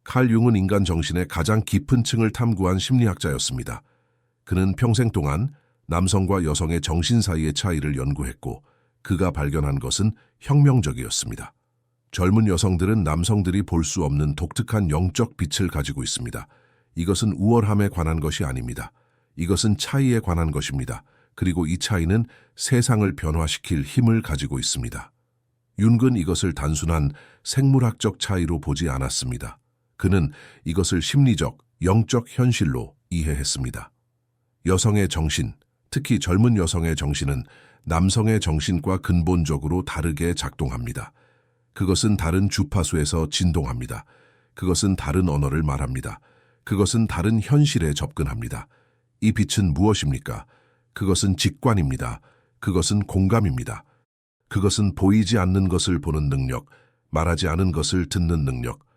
칼 융은 인간 정신의 가장 깊은 층을 탐구한 심리학자였습니다. 그는 평생 동안 남성과 여성의 정신 사이의 차이를 연구했고 그가 발견한 것은 혁명적이었습니다. 젊은 여성들은 남성들이 볼 수 없는 독특한 영적 빛을 가지고 있습니다. 이것은 우월함에 관한 것이 아닙니다. 이것은 차이에 관한 것입니다. 그리고 이 차이는 세상을 변화시킬 힘을 가지고 있습니다. 융은 이것을 단순한 생물학적 차이로 보지 않았습니다. 그는 이것을 심리적, 영적 현실로 이해했습니다. 여성의 정신, 특히 젊은 여성의 정신은 남성의 정신과 근본적으로 다르게 작동합니다. 그것은 다른 주파수에서 진동합니다. 그것은 다른 언어를 말합니다. 그것은 다른 현실에 접근합니다. 이 빛은 무엇입니까? 그것은 직관입니다. 그것은 공감입니다. 그것은 보이지 않는 것을 보는 능력, 말하지 않은 것을 듣는 능력,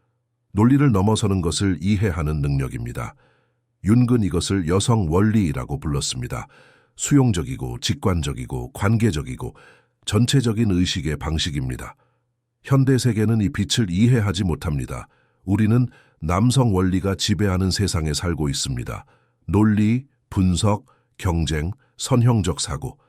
논리를 넘어서는 것을 이해하는 능력입니다. 융은 이것을 여성 원리라고 불렀습니다. 수용적이고 직관적이고 관계적이고 전체적인 의식의 방식입니다. 현대 세계는 이 빛을 이해하지 못합니다. 우리는 남성 원리가 지배하는 세상에 살고 있습니다. 논리, 분석, 경쟁, 선형적 사고.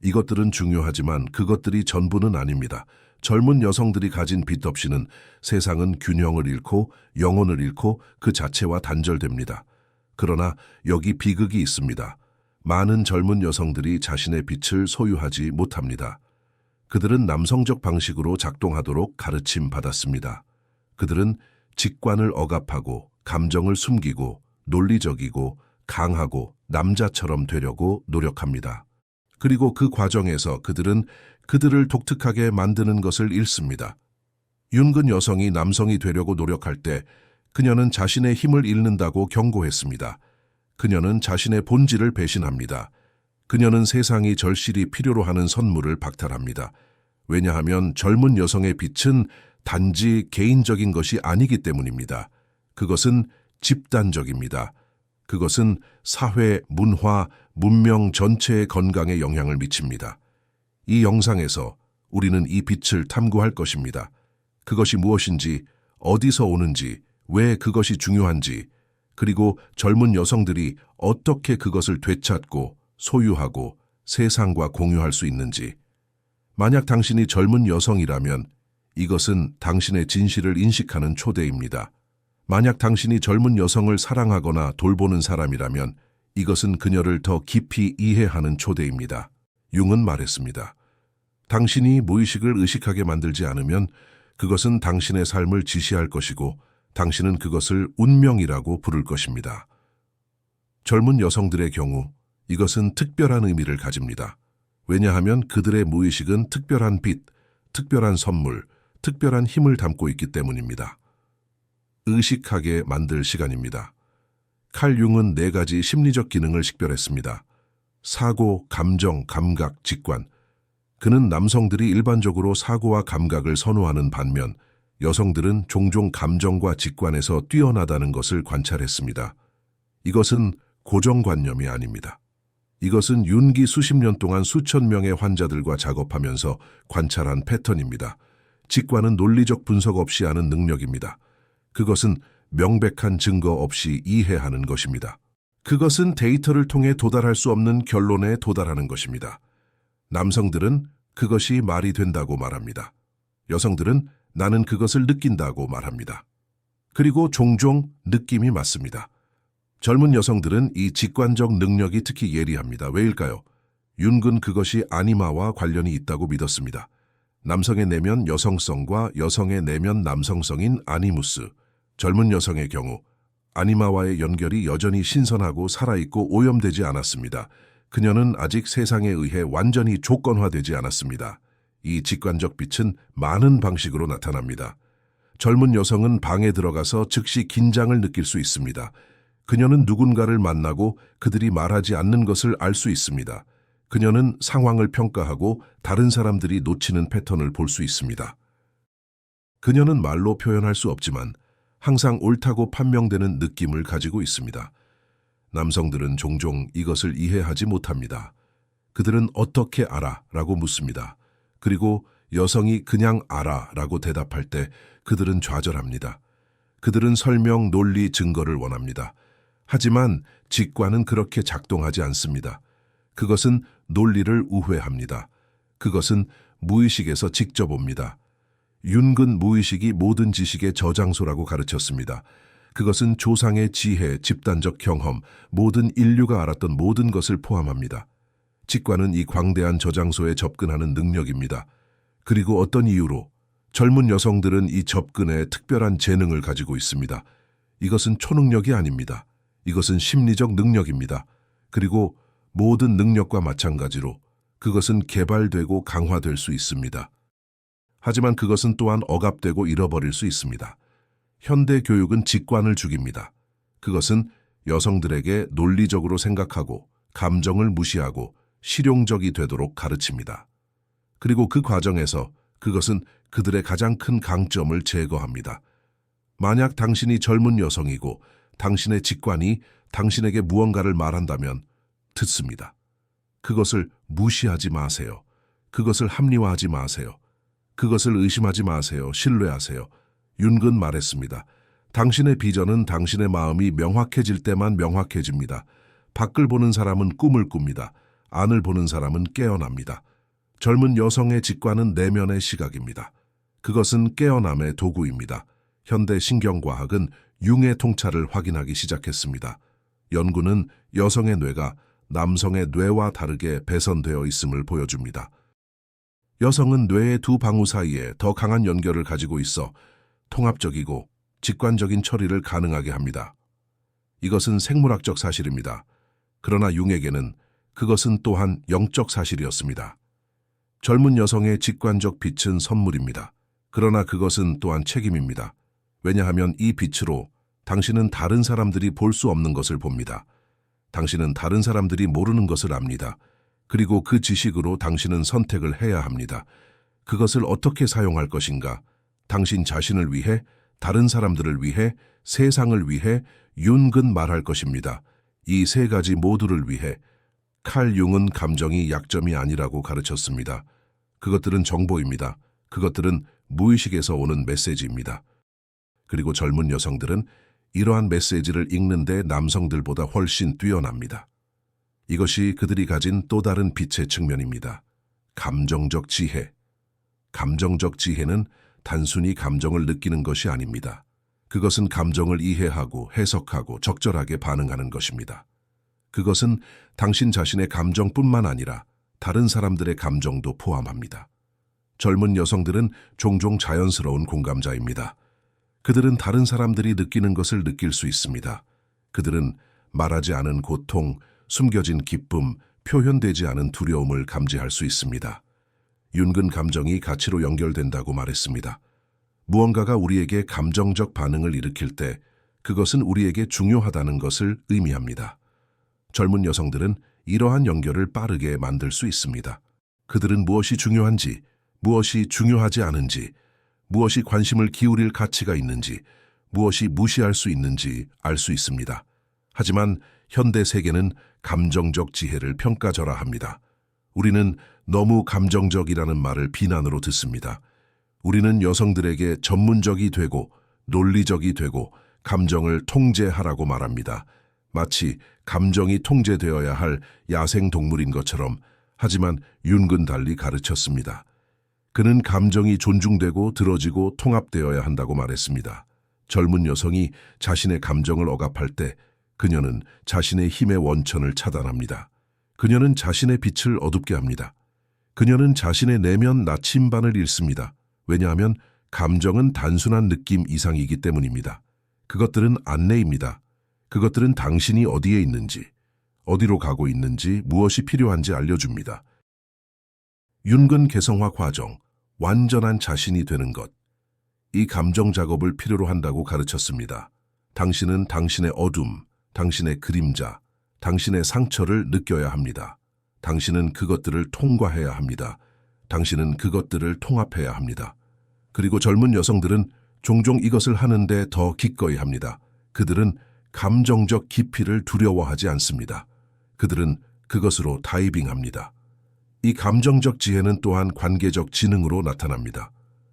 이것들은 중요하지만 그것들이 전부는 아닙니다. 젊은 여성들이 가진 빛 없이는 세상은 균형을 잃고 영혼을 잃고 그 자체와 단절됩니다. 그러나 여기 비극이 있습니다. 많은 젊은 여성들이 자신의 빛을 소유하지 못합니다. 그들은 남성적 방식으로 작동하도록 가르침 받았습니다. 그들은 직관을 억압하고 감정을 숨기고 논리적이고 강하고 남자처럼 되려고 노력합니다. 그리고 그 과정에서 그들은 그들을 독특하게 만드는 것을 잃습니다. 융은 여성이 남성이 되려고 노력할 때 그녀는 자신의 힘을 잃는다고 경고했습니다. 그녀는 자신의 본질을 배신합니다. 그녀는 세상이 절실히 필요로 하는 선물을 박탈합니다. 왜냐하면 젊은 여성의 빛은 단지 개인적인 것이 아니기 때문입니다. 그것은 집단적입니다. 그것은 사회, 문화, 문명 전체의 건강에 영향을 미칩니다. 이 영상에서 우리는 이 빛을 탐구할 것입니다. 그것이 무엇인지, 어디서 오는지, 왜 그것이 중요한지, 그리고 젊은 여성들이 어떻게 그것을 되찾고 소유하고 세상과 공유할 수 있는지. 만약 당신이 젊은 여성이라면 이것은 당신의 진실을 인식하는 초대입니다. 만약 당신이 젊은 여성을 사랑하거나 돌보는 사람이라면 이것은 그녀를 더 깊이 이해하는 초대입니다. 융은 말했습니다. 당신이 무의식을 의식하게 만들지 않으면 그것은 당신의 삶을 지시할 것이고 당신은 그것을 운명이라고 부를 것입니다. 젊은 여성들의 경우 이것은 특별한 의미를 가집니다. 왜냐하면 그들의 무의식은 특별한 빛, 특별한 선물, 특별한 힘을 담고 있기 때문입니다. 의식하게 만들 시간입니다. 칼 융은 4가지 심리적 기능을 식별했습니다. 사고, 감정, 감각, 직관. 그는 남성들이 일반적으로 사고와 감각을 선호하는 반면 여성들은 종종 감정과 직관에서 뛰어나다는 것을 관찰했습니다. 이것은 고정관념이 아닙니다. 이것은 융이 수십 년 동안 수천 명의 환자들과 작업하면서 관찰한 패턴입니다. 직관은 논리적 분석 없이 하는 능력입니다. 그것은 명백한 증거 없이 이해하는 것입니다. 그것은 데이터를 통해 도달할 수 없는 결론에 도달하는 것입니다. 남성들은 그것이 말이 된다고 말합니다. 여성들은 나는 그것을 느낀다고 말합니다. 그리고 종종 느낌이 맞습니다. 젊은 여성들은 이 직관적 능력이 특히 예리합니다. 왜일까요? 융은 그것이 아니마와 관련이 있다고 믿었습니다. 남성의 내면 여성성과 여성의 내면 남성성인 아니무스. 젊은 여성의 경우 아니마와의 연결이 여전히 신선하고 살아있고 오염되지 않았습니다. 그녀는 아직 세상에 의해 완전히 조건화되지 않았습니다. 이 직관적 빛은 많은 방식으로 나타납니다. 젊은 여성은 방에 들어가서 즉시 긴장을 느낄 수 있습니다. 그녀는 누군가를 만나고 그들이 말하지 않는 것을 알 수 있습니다. 그녀는 상황을 평가하고 다른 사람들이 놓치는 패턴을 볼 수 있습니다. 그녀는 말로 표현할 수 없지만 항상 옳다고 판명되는 느낌을 가지고 있습니다. 남성들은 종종 이것을 이해하지 못합니다. 그들은 어떻게 알아? 라고 묻습니다. 그리고 여성이 그냥 알아 라고 대답할 때 그들은 좌절합니다. 그들은 설명, 논리, 증거를 원합니다. 하지만 직관은 그렇게 작동하지 않습니다. 그것은 논리를 우회합니다. 그것은 무의식에서 직접 옵니다. 윤근 무의식이 모든 지식의 저장소라고 가르쳤습니다. 그것은 조상의 지혜, 집단적 경험, 모든 인류가 알았던 모든 것을 포함합니다. 직관은 이 광대한 저장소에 접근하는 능력입니다. 그리고 어떤 이유로 젊은 여성들은 이 접근에 특별한 재능을 가지고 있습니다. 이것은 초능력이 아닙니다. 이것은 심리적 능력입니다. 그리고 모든 능력과 마찬가지로 그것은 개발되고 강화될 수 있습니다. 하지만 그것은 또한 억압되고 잃어버릴 수 있습니다. 현대 교육은 직관을 죽입니다. 그것은 여성들에게 논리적으로 생각하고 감정을 무시하고 실용적이 되도록 가르칩니다. 그리고 그 과정에서 그것은 그들의 가장 큰 강점을 제거합니다. 만약 당신이 젊은 여성이고 당신의 직관이 당신에게 무언가를 말한다면 듣습니다. 그것을 무시하지 마세요. 그것을 합리화하지 마세요. 그것을 의심하지 마세요. 신뢰하세요. 윤근 말했습니다. 당신의 비전은 당신의 마음이 명확해질 때만 명확해집니다. 밖을 보는 사람은 꿈을 꿉니다. 안을 보는 사람은 깨어납니다. 젊은 여성의 직관은 내면의 시각입니다. 그것은 깨어남의 도구입니다. 현대 신경과학은 융의 통찰을 확인하기 시작했습니다. 연구는 여성의 뇌가 남성의 뇌와 다르게 배선되어 있음을 보여줍니다. 여성은 뇌의 두 방우 사이에 더 강한 연결을 가지고 있어 통합적이고 직관적인 처리를 가능하게 합니다. 이것은 생물학적 사실입니다. 그러나 융에게는 그것은 또한 영적 사실이었습니다. 젊은 여성의 직관적 빛은 선물입니다. 그러나 그것은 또한 책임입니다. 왜냐하면 이 빛으로 당신은 다른 사람들이 볼 수 없는 것을 봅니다. 당신은 다른 사람들이 모르는 것을 압니다. 그리고 그 지식으로 당신은 선택을 해야 합니다. 그것을 어떻게 사용할 것인가? 당신 자신을 위해, 다른 사람들을 위해, 세상을 위해 윤근 말할 것입니다. 이 세 가지 모두를 위해 칼 융은 감정이 약점이 아니라고 가르쳤습니다. 그것들은 정보입니다. 그것들은 무의식에서 오는 메시지입니다. 그리고 젊은 여성들은 이러한 메시지를 읽는데 남성들보다 훨씬 뛰어납니다. 이것이 그들이 가진 또 다른 빛의 측면입니다. 감정적 지혜. 감정적 지혜는 단순히 감정을 느끼는 것이 아닙니다. 그것은 감정을 이해하고 해석하고 적절하게 반응하는 것입니다. 그것은 당신 자신의 감정뿐만 아니라 다른 사람들의 감정도 포함합니다. 젊은 여성들은 종종 자연스러운 공감자입니다. 그들은 다른 사람들이 느끼는 것을 느낄 수 있습니다. 그들은 말하지 않은 고통, 숨겨진 기쁨, 표현되지 않은 두려움을 감지할 수 있습니다. 윤근 감정이 가치로 연결된다고 말했습니다. 무언가가 우리에게 감정적 반응을 일으킬 때 그것은 우리에게 중요하다는 것을 의미합니다. 젊은 여성들은 이러한 연결을 빠르게 만들 수 있습니다. 그들은 무엇이 중요한지, 무엇이 중요하지 않은지, 무엇이 관심을 기울일 가치가 있는지, 무엇이 무시할 수 있는지 알 수 있습니다. 하지만 현대 세계는 감정적 지혜를 평가절하합니다. 우리는 너무 감정적이라는 말을 비난으로 듣습니다. 우리는 여성들에게 전문적이 되고 논리적이 되고 감정을 통제하라고 말합니다. 마치 감정이 통제되어야 할 야생동물인 것처럼. 하지만 윤근 달리 가르쳤습니다. 그는 감정이 존중되고 들어지고 통합되어야 한다고 말했습니다. 젊은 여성이 자신의 감정을 억압할 때 그녀는 자신의 힘의 원천을 차단합니다. 그녀는 자신의 빛을 어둡게 합니다. 그녀는 자신의 내면 나침반을 잃습니다. 왜냐하면 감정은 단순한 느낌 이상이기 때문입니다. 그것들은 안내입니다. 그것들은 당신이 어디에 있는지, 어디로 가고 있는지, 무엇이 필요한지 알려줍니다. 윤근 개성화 과정, 완전한 자신이 되는 것. 이 감정 작업을 필요로 한다고 가르쳤습니다. 당신은 당신의 어둠, 당신의 그림자, 당신의 상처를 느껴야 합니다. 당신은 그것들을 통과해야 합니다. 당신은 그것들을 통합해야 합니다. 그리고 젊은 여성들은 종종 이것을 하는데 더 기꺼이 합니다. 그들은 감정적 깊이를 두려워하지 않습니다. 그들은 그것으로 다이빙합니다. 이 감정적 지혜는 또한 관계적 지능으로 나타납니다.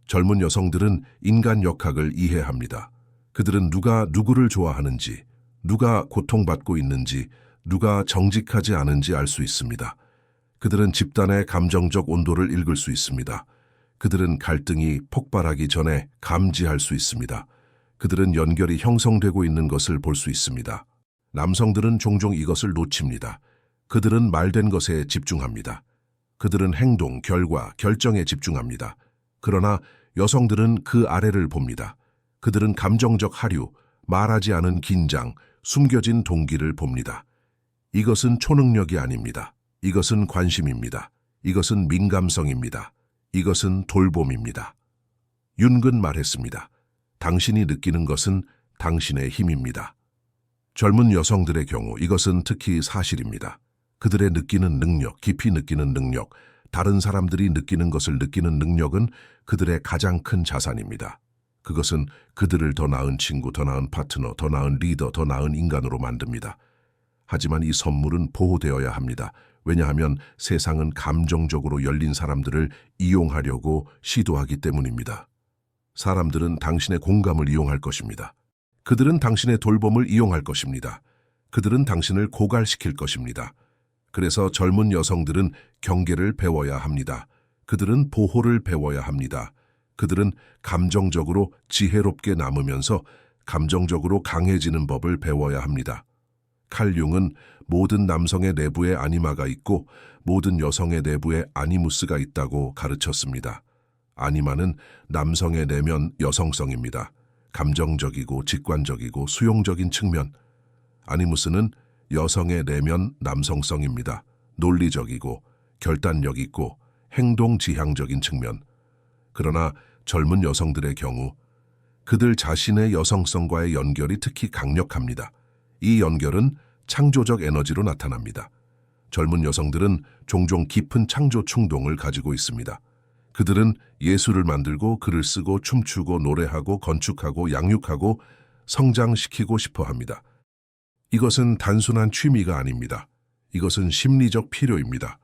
젊은 여성들은 인간 역학을 이해합니다. 그들은 누가 누구를 좋아하는지, 누가 고통받고 있는지, 누가 정직하지 않은지 알 수 있습니다. 그들은 집단의 감정적 온도를 읽을 수 있습니다. 그들은 갈등이 폭발하기 전에 감지할 수 있습니다. 그들은 연결이 형성되고 있는 것을 볼 수 있습니다. 남성들은 종종 이것을 놓칩니다. 그들은 말된 것에 집중합니다. 그들은 행동, 결과, 결정에 집중합니다. 그러나 여성들은 그 아래를 봅니다. 그들은 감정적 하류, 말하지 않은 긴장, 숨겨진 동기를 봅니다. 이것은 초능력이 아닙니다. 이것은 관심입니다. 이것은 민감성입니다. 이것은 돌봄입니다. 윤근 말했습니다. 당신이 느끼는 것은 당신의 힘입니다. 젊은 여성들의 경우 이것은 특히 사실입니다. 그들의 느끼는 능력, 깊이 느끼는 능력, 다른 사람들이 느끼는 것을 느끼는 능력은 그들의 가장 큰 자산입니다. 그것은 그들을 더 나은 친구, 더 나은 파트너, 더 나은 리더, 더 나은 인간으로 만듭니다. 하지만 이 선물은 보호되어야 합니다. 왜냐하면 세상은 감정적으로 열린 사람들을 이용하려고 시도하기 때문입니다. 사람들은 당신의 공감을 이용할 것입니다. 그들은 당신의 돌봄을 이용할 것입니다. 그들은 당신을 고갈시킬 것입니다. 그래서 젊은 여성들은 경계를 배워야 합니다. 그들은 보호를 배워야 합니다. 그들은 감정적으로 지혜롭게 남으면서 감정적으로 강해지는 법을 배워야 합니다. 칼 융은 모든 남성의 내부에 아니마가 있고 모든 여성의 내부에 아니무스가 있다고 가르쳤습니다. 아니마는 남성의 내면 여성성입니다. 감정적이고 직관적이고 수용적인 측면. 아니무스는 여성의 내면 남성성입니다. 논리적이고 결단력 있고 행동 지향적인 측면. 그러나 젊은 여성들의 경우 그들 자신의 여성성과의 연결이 특히 강력합니다. 이 연결은 창조적 에너지로 나타납니다. 젊은 여성들은 종종 깊은 창조 충동을 가지고 있습니다. 그들은 예술을 만들고 글을 쓰고 춤추고 노래하고 건축하고 양육하고 성장시키고 싶어 합니다. 이것은 단순한 취미가 아닙니다. 이것은 심리적 필요입니다.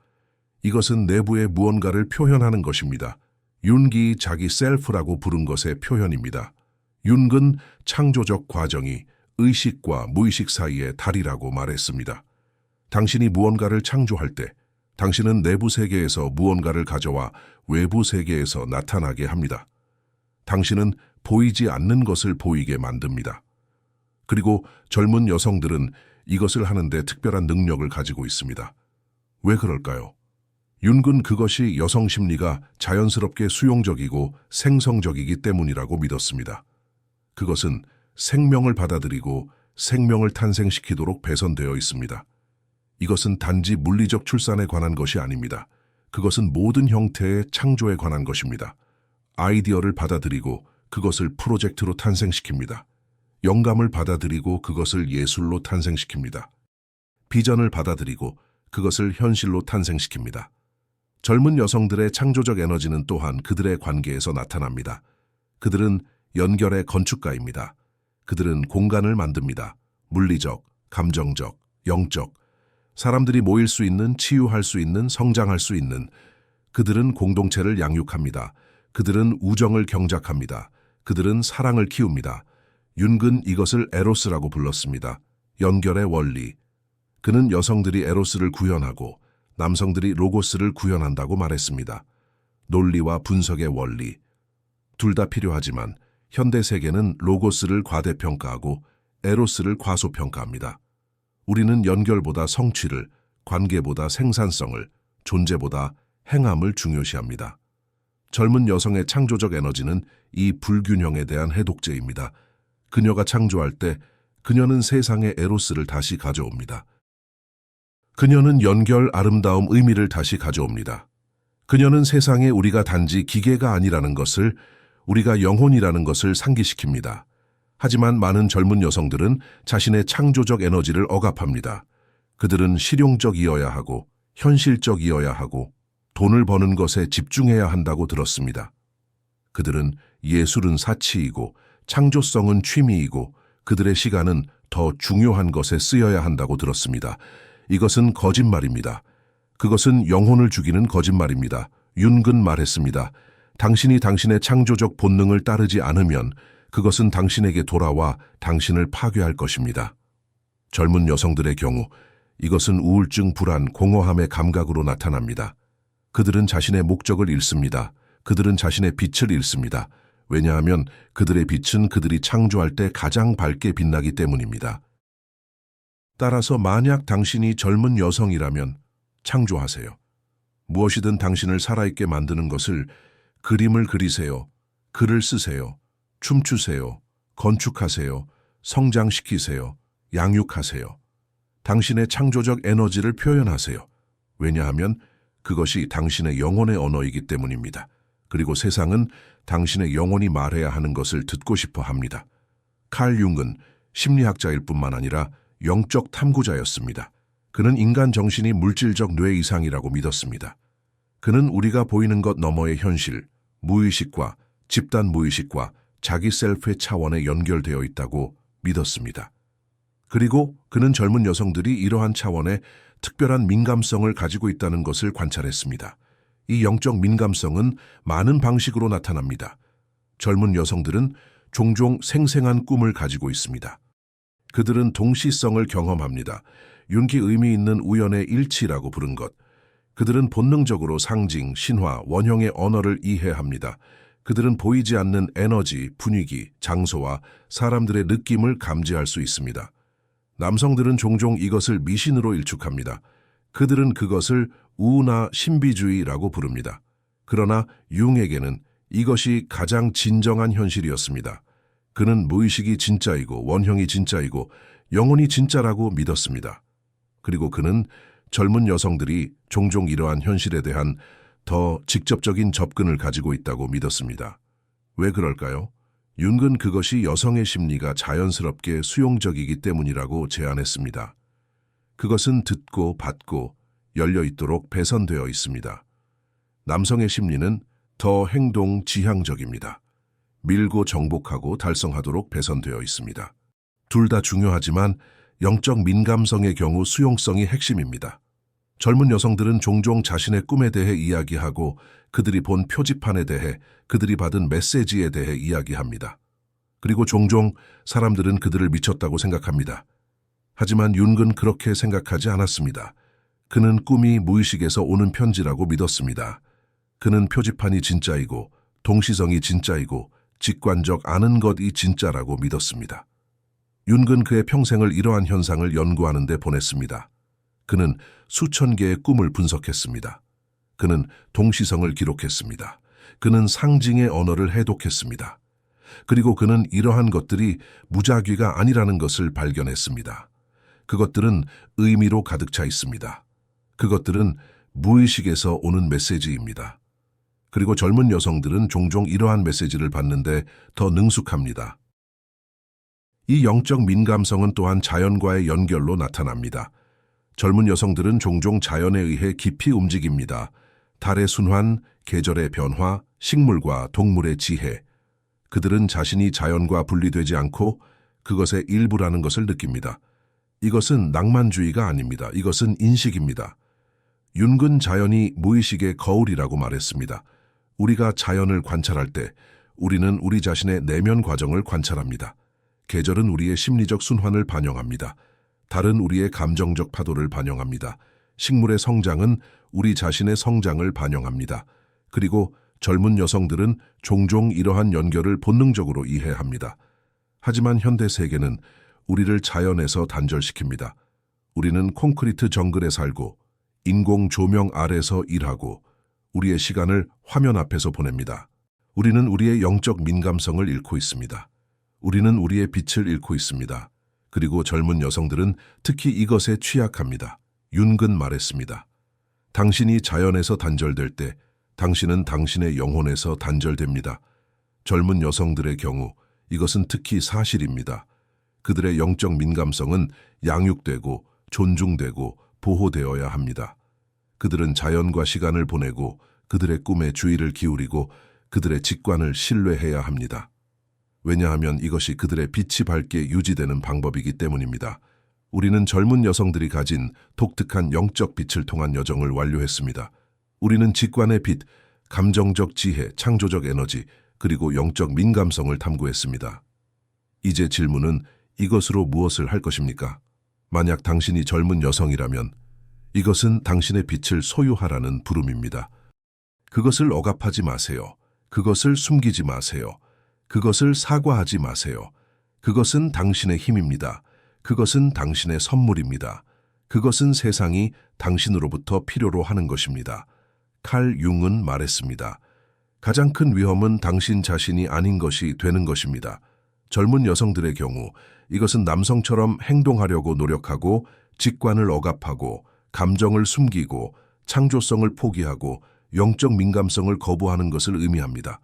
이것은 내부의 무언가를 표현하는 것입니다. 윤기 자기 셀프라고 부른 것의 표현입니다. 윤근 창조적 과정이 의식과 무의식 사이의 달이라고 말했습니다. 당신이 무언가를 창조할 때 당신은 내부 세계에서 무언가를 가져와 외부 세계에서 나타나게 합니다. 당신은 보이지 않는 것을 보이게 만듭니다. 그리고 젊은 여성들은 이것을 하는데 특별한 능력을 가지고 있습니다. 왜 그럴까요? 윤근 그것이 여성 심리가 자연스럽게 수용적이고 생성적이기 때문이라고 믿었습니다. 그것은 생명을 받아들이고 생명을 탄생시키도록 배선되어 있습니다. 이것은 단지 물리적 출산에 관한 것이 아닙니다. 그것은 모든 형태의 창조에 관한 것입니다. 아이디어를 받아들이고 그것을 프로젝트로 탄생시킵니다. 영감을 받아들이고 그것을 예술로 탄생시킵니다. 비전을 받아들이고 그것을 현실로 탄생시킵니다. 젊은 여성들의 창조적 에너지는 또한 그들의 관계에서 나타납니다. 그들은 연결의 건축가입니다. 그들은 공간을 만듭니다. 물리적, 감정적, 영적, 사람들이 모일 수 있는, 치유할 수 있는, 성장할 수 있는. 그들은 공동체를 양육합니다. 그들은 우정을 경작합니다. 그들은 사랑을 키웁니다. 윤근 이것을 에로스라고 불렀습니다. 연결의 원리. 그는 여성들이 에로스를 구현하고 남성들이 로고스를 구현한다고 말했습니다. 논리와 분석의 원리. 둘 다 필요하지만 현대 세계는 로고스를 과대평가하고 에로스를 과소평가합니다. 우리는 연결보다 성취를, 관계보다 생산성을, 존재보다 행함을 중요시합니다. 젊은 여성의 창조적 에너지는 이 불균형에 대한 해독제입니다. 그녀가 창조할 때 그녀는 세상의 에로스를 다시 가져옵니다. 그녀는 연결, 아름다움, 의미를 다시 가져옵니다. 그녀는 세상에 우리가 단지 기계가 아니라는 것을, 우리가 영혼이라는 것을 상기시킵니다. 하지만 많은 젊은 여성들은 자신의 창조적 에너지를 억압합니다. 그들은 실용적이어야 하고 현실적이어야 하고 돈을 버는 것에 집중해야 한다고 들었습니다. 그들은 예술은 사치이고 창조성은 취미이고 그들의 시간은 더 중요한 것에 쓰여야 한다고 들었습니다. 이것은 거짓말입니다. 그것은 영혼을 죽이는 거짓말입니다. 윤근 말했습니다. 당신이 당신의 창조적 본능을 따르지 않으면 그것은 당신에게 돌아와 당신을 파괴할 것입니다. 젊은 여성들의 경우 이것은 우울증, 불안, 공허함의 감각으로 나타납니다. 그들은 자신의 목적을 잃습니다. 그들은 자신의 빛을 잃습니다. 왜냐하면 그들의 빛은 그들이 창조할 때 가장 밝게 빛나기 때문입니다. 따라서 만약 당신이 젊은 여성이라면 창조하세요. 무엇이든 당신을 살아있게 만드는 것을 그림을 그리세요. 글을 쓰세요. 춤추세요. 건축하세요. 성장시키세요. 양육하세요. 당신의 창조적 에너지를 표현하세요. 왜냐하면 그것이 당신의 영혼의 언어이기 때문입니다. 그리고 세상은 당신의 영혼이 말해야 하는 것을 듣고 싶어 합니다. 칼 융은 심리학자일 뿐만 아니라 영적 탐구자였습니다. 그는 인간 정신이 물질적 뇌 이상이라고 믿었습니다. 그는 우리가 보이는 것 너머의 현실, 무의식과 집단 무의식과 자기 셀프의 차원에 연결되어 있다고 믿었습니다. 그리고 그는 젊은 여성들이 이러한 차원에 특별한 민감성을 가지고 있다는 것을 관찰했습니다. 이 영적 민감성은 많은 방식으로 나타납니다. 젊은 여성들은 종종 생생한 꿈을 가지고 있습니다. 그들은 동시성을 경험합니다. 윤기 의미 있는 우연의 일치라고 부른 것. 그들은 본능적으로 상징, 신화, 원형의 언어를 이해합니다. 그들은 보이지 않는 에너지, 분위기, 장소와 사람들의 느낌을 감지할 수 있습니다. 남성들은 종종 이것을 미신으로 일축합니다. 그들은 그것을 우나 신비주의라고 부릅니다. 그러나 융에게는 이것이 가장 진정한 현실이었습니다. 그는 무의식이 진짜이고 원형이 진짜이고 영혼이 진짜라고 믿었습니다. 그리고 그는 젊은 여성들이 종종 이러한 현실에 대한 더 직접적인 접근을 가지고 있다고 믿었습니다. 왜 그럴까요? 융은 그것이 여성의 심리가 자연스럽게 수용적이기 때문이라고 제안했습니다. 그것은 듣고 받고 열려 있도록 배선되어 있습니다. 남성의 심리는 더 행동 지향적입니다. 밀고 정복하고 달성하도록 배선되어 있습니다. 둘 다 중요하지만 영적 민감성의 경우 수용성이 핵심입니다. 젊은 여성들은 종종 자신의 꿈에 대해 이야기하고 그들이 본 표지판에 대해, 그들이 받은 메시지에 대해 이야기합니다. 그리고 종종 사람들은 그들을 미쳤다고 생각합니다. 하지만 융은 그렇게 생각하지 않았습니다. 그는 꿈이 무의식에서 오는 편지라고 믿었습니다. 그는 표지판이 진짜이고 동시성이 진짜이고 직관적 아는 것이 진짜라고 믿었습니다. 융은 그의 평생을 이러한 현상을 연구하는 데 보냈습니다. 그는 수천 개의 꿈을 분석했습니다. 그는 동시성을 기록했습니다. 그는 상징의 언어를 해독했습니다. 그리고 그는 이러한 것들이 무작위가 아니라는 것을 발견했습니다. 그것들은 의미로 가득 차 있습니다. 그것들은 무의식에서 오는 메시지입니다. 그리고 젊은 여성들은 종종 이러한 메시지를 받는데 더 능숙합니다. 이 영적 민감성은 또한 자연과의 연결로 나타납니다. 젊은 여성들은 종종 자연에 의해 깊이 움직입니다. 달의 순환, 계절의 변화, 식물과 동물의 지혜. 그들은 자신이 자연과 분리되지 않고 그것의 일부라는 것을 느낍니다. 이것은 낭만주의가 아닙니다. 이것은 인식입니다. 융은 자연이 무의식의 거울이라고 말했습니다. 우리가 자연을 관찰할 때 우리는 우리 자신의 내면 과정을 관찰합니다. 계절은 우리의 심리적 순환을 반영합니다. 달은 우리의 감정적 파도를 반영합니다. 식물의 성장은 우리 자신의 성장을 반영합니다. 그리고 젊은 여성들은 종종 이러한 연결을 본능적으로 이해합니다. 하지만 현대 세계는 우리를 자연에서 단절시킵니다. 우리는 콘크리트 정글에 살고 인공 조명 아래서 일하고 우리의 시간을 화면 앞에서 보냅니다. 우리는 우리의 영적 민감성을 잃고 있습니다. 우리는 우리의 빛을 잃고 있습니다. 그리고 젊은 여성들은 특히 이것에 취약합니다. 융은 말했습니다. 당신이 자연에서 단절될 때 당신은 당신의 영혼에서 단절됩니다. 젊은 여성들의 경우 이것은 특히 사실입니다. 그들의 영적 민감성은 양육되고 존중되고 보호되어야 합니다. 그들은 자연과 시간을 보내고 그들의 꿈에 주의를 기울이고 그들의 직관을 신뢰해야 합니다. 왜냐하면 이것이 그들의 빛이 밝게 유지되는 방법이기 때문입니다. 우리는 젊은 여성들이 가진 독특한 영적 빛을 통한 여정을 완료했습니다. 우리는 직관의 빛, 감정적 지혜, 창조적 에너지, 그리고 영적 민감성을 탐구했습니다. 이제 질문은 이것으로 무엇을 할 것입니까? 만약 당신이 젊은 여성이라면 이것은 당신의 빛을 소유하라는 부름입니다. 그것을 억압하지 마세요. 그것을 숨기지 마세요. 그것을 사과하지 마세요. 그것은 당신의 힘입니다. 그것은 당신의 선물입니다. 그것은 세상이 당신으로부터 필요로 하는 것입니다. 칼 융은 말했습니다. 가장 큰 위험은 당신 자신이 아닌 것이 되는 것입니다. 젊은 여성들의 경우 이것은 남성처럼 행동하려고 노력하고 직관을 억압하고 감정을 숨기고 창조성을 포기하고 영적 민감성을 거부하는 것을 의미합니다.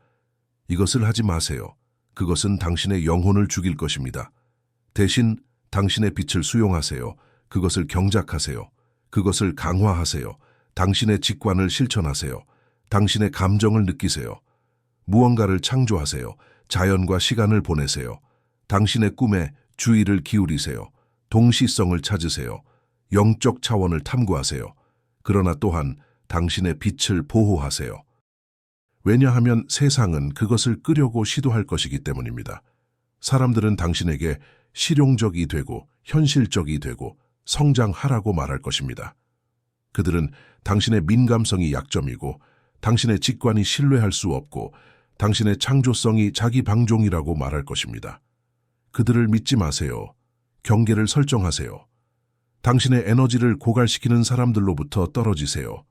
이것을 하지 마세요. 그것은 당신의 영혼을 죽일 것입니다. 대신 당신의 빛을 수용하세요. 그것을 경작하세요. 그것을 강화하세요. 당신의 직관을 실천하세요. 당신의 감정을 느끼세요. 무언가를 창조하세요. 자연과 시간을 보내세요. 당신의 꿈에 주의를 기울이세요. 동시성을 찾으세요. 영적 차원을 탐구하세요. 그러나 또한 당신의 빛을 보호하세요. 왜냐하면 세상은 그것을 끄려고 시도할 것이기 때문입니다. 사람들은 당신에게 실용적이 되고 현실적이 되고 성장하라고 말할 것입니다. 그들은 당신의 민감성이 약점이고 당신의 직관이 신뢰할 수 없고 당신의 창조성이 자기 방종이라고 말할 것입니다. 그들을 믿지 마세요. 경계를 설정하세요. 당신의 에너지를 고갈시키는 사람들로부터 떨어지세요.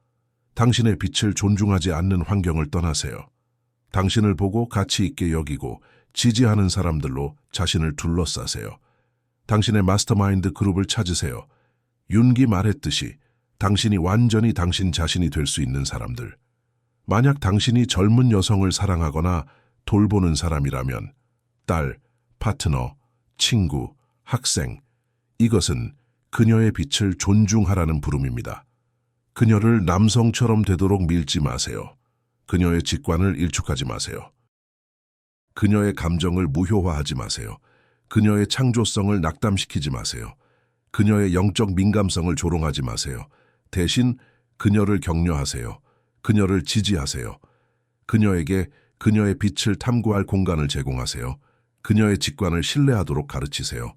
당신의 빛을 존중하지 않는 환경을 떠나세요. 당신을 보고 가치 있게 여기고 지지하는 사람들로 자신을 둘러싸세요. 당신의 마스터마인드 그룹을 찾으세요. 윤기 말했듯이 당신이 완전히 당신 자신이 될 수 있는 사람들. 만약 당신이 젊은 여성을 사랑하거나 돌보는 사람이라면 딸, 파트너, 친구, 학생, 이것은 그녀의 빛을 존중하라는 부름입니다. 그녀를 남성처럼 되도록 밀지 마세요. 그녀의 직관을 일축하지 마세요. 그녀의 감정을 무효화하지 마세요. 그녀의 창조성을 낙담시키지 마세요. 그녀의 영적 민감성을 조롱하지 마세요. 대신 그녀를 격려하세요. 그녀를 지지하세요. 그녀에게 그녀의 빛을 탐구할 공간을 제공하세요. 그녀의 직관을 신뢰하도록 가르치세요.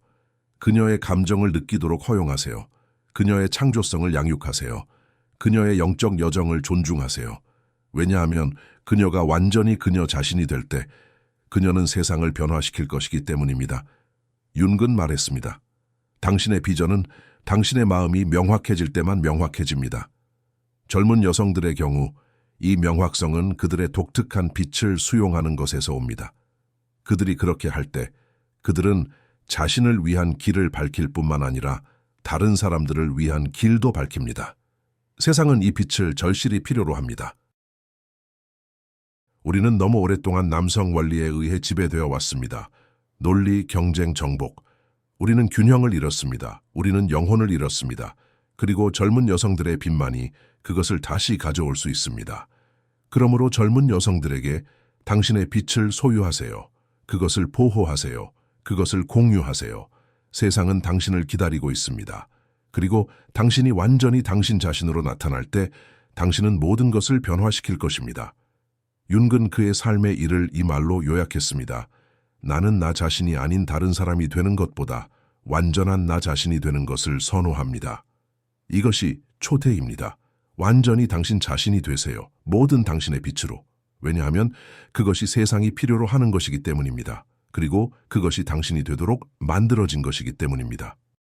그녀의 감정을 느끼도록 허용하세요. 그녀의 창조성을 양육하세요. 그녀의 영적 여정을 존중하세요. 왜냐하면 그녀가 완전히 그녀 자신이 될 때 그녀는 세상을 변화시킬 것이기 때문입니다. 윤근 말했습니다. 당신의 비전은 당신의 마음이 명확해질 때만 명확해집니다. 젊은 여성들의 경우 이 명확성은 그들의 독특한 빛을 수용하는 것에서 옵니다. 그들이 그렇게 할 때 그들은 자신을 위한 길을 밝힐 뿐만 아니라 다른 사람들을 위한 길도 밝힙니다. 세상은 이 빛을 절실히 필요로 합니다. 우리는 너무 오랫동안 남성 원리에 의해 지배되어 왔습니다. 논리, 경쟁, 정복. 우리는 균형을 잃었습니다. 우리는 영혼을 잃었습니다. 그리고 젊은 여성들의 빛만이 그것을 다시 가져올 수 있습니다. 그러므로 젊은 여성들에게 당신의 빛을 소유하세요. 그것을 보호하세요. 그것을 공유하세요. 세상은 당신을 기다리고 있습니다. 그리고 당신이 완전히 당신 자신으로 나타날 때 당신은 모든 것을 변화시킬 것입니다. 윤근 그의 삶의 일을 이 말로 요약했습니다. 나는 나 자신이 아닌 다른 사람이 되는 것보다 완전한 나 자신이 되는 것을 선호합니다. 이것이 초대입니다. 완전히 당신 자신이 되세요. 모든 당신의 빛으로. 왜냐하면 그것이 세상이 필요로 하는 것이기 때문입니다. 그리고 그것이 당신이 되도록 만들어진 것이기 때문입니다.